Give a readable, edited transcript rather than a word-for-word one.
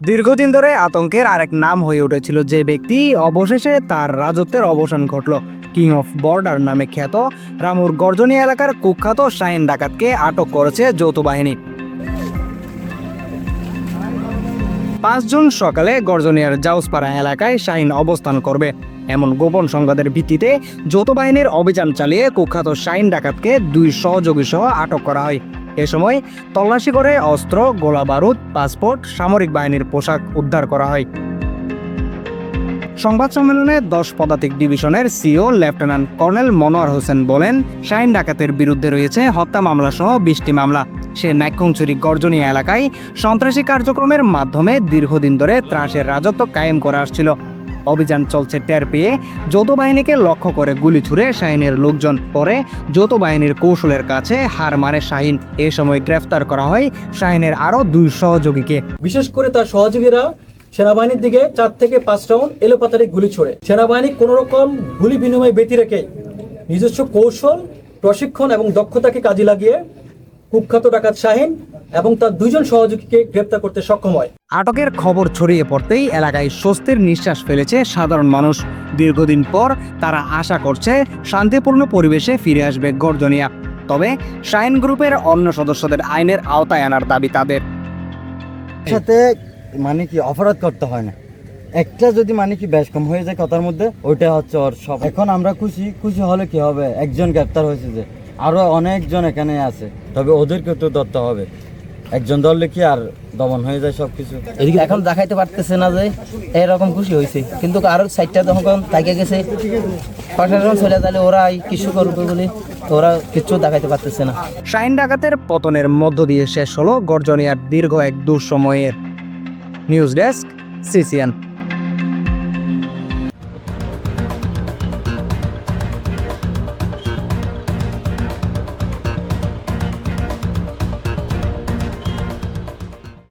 দীর্ঘদিন ধরে আতঙ্কের আরেক নাম হয়ে উঠেছিল যে ব্যক্তি অবশেষে তার রাজত্বের অবসান ঘটল। কিং অফ বর্ডার নামে খ্যাত রামুর গর্জনী এলাকার কুখ্যাত শাহিন ডাকাতকে আটক করেছে যৌথ বাহিনী। 5 জুন সকালে গর্জনিয়ার জাউসপাড়া এলাকায় শাহিন অবস্থান করবে এমন গোপন সংবাদের ভিত্তিতে যৌথ বাহিনীর অভিযান চালিয়ে কুখ্যাত শাহিন ডাকাতকে 2 সহযোগী সহ আটক করা হয়। এ সময় তল্লাশি করে অস্ত্র, গোলা বারুদ, পাসপোর্ট, সামরিক বাহিনীর পোশাক উদ্ধার করা হয়। সংবাদ সম্মেলনে 10 পদাতিক ডিভিশনের CO lieutenant colonel Manowar Hossain বলেন, শাহিন ডাকাতের বিরুদ্ধে রয়েছে হত্যা মামলা সহ 20টি মামলা। সে নাইক্ষ্যংছড়ি গর্জনী এলাকায় সন্ত্রাসী কার্যক্রমের মাধ্যমে দীর্ঘদিন ধরে ত্রাসের রাজত্ব কায়েম করে আসছিল। অভিযান চলছে টের পেয়ে যৌথ বাহিনীকে লক্ষ্য করে গুলি ছুড়ে শাহিনের লোকজন, পরে যৌথ বাহিনীর কৌশলের কাছে হার মানে শাহিন। এ সময় গ্রেফতার করা হয় শাহিনের আরও 2 সহযোগীকে। বিশেষ করে তার সহযোগীরা সেনাবাহিনীর দিকে 4 থেকে 5 রাউন্ড এলোপাতাড়ি গুলি ছোড়ে। সেনাবাহিনী কোনো রকম গুলি বিনিময় ব্যতি রেখে নিজস্ব কৌশল, প্রশিক্ষণ এবং দক্ষতাকে কাজে লাগিয়ে কুখ্যাত ডাকাত শাহিন এবং তার 2 জন সহযোগীকে গ্রেপ্তার করতে সক্ষম হয়। আটকের খবর ছড়িয়ে পড়তেই এলাকায় স্বস্তির নিঃশ্বাস ফেলেছে সাধারণ মানুষ। দীর্ঘদিন পর তারা আশা করছে শান্তিপূর্ণ পরিবেশে ফিরে আসবে গর্জনিয়া। তবে শাহিন গ্রুপের অন্য সদস্যদের আইনের আওতায় আনার দাবি তাদের। সাথে মানে কি অপরাধ করতে হয় না, একটা যদি মানে কি বেশ কম হয়ে যায় কথার মধ্যে, ওইটা হচ্ছে ওর সব। এখন আমরা খুশি হলে কি হবে, একজন গ্রেপ্তার হয়েছে, যে আরো অনেকজন এখানে আছে, তবে ওদেরকে তো ধরতে হবে। একজন ধরলে কি আর দমন হয়ে যায় সবকিছু। এদিকে এখন দেখাইতে পারতেছে না যে এরকম খুশি হয়েছে, কিন্তু আরো সাইডটা যখন তাকে গেছে প্রশাসন চলে তাহলে ওরা কিছু করবে বলে ওরা কিছু দেখাইতে পারতেছে না। শাহিন ডাকাতের পতনের মধ্য দিয়ে শেষ হলো গর্জনিয়ার দীর্ঘ এক দুঃসময়ের। News desk, CCN.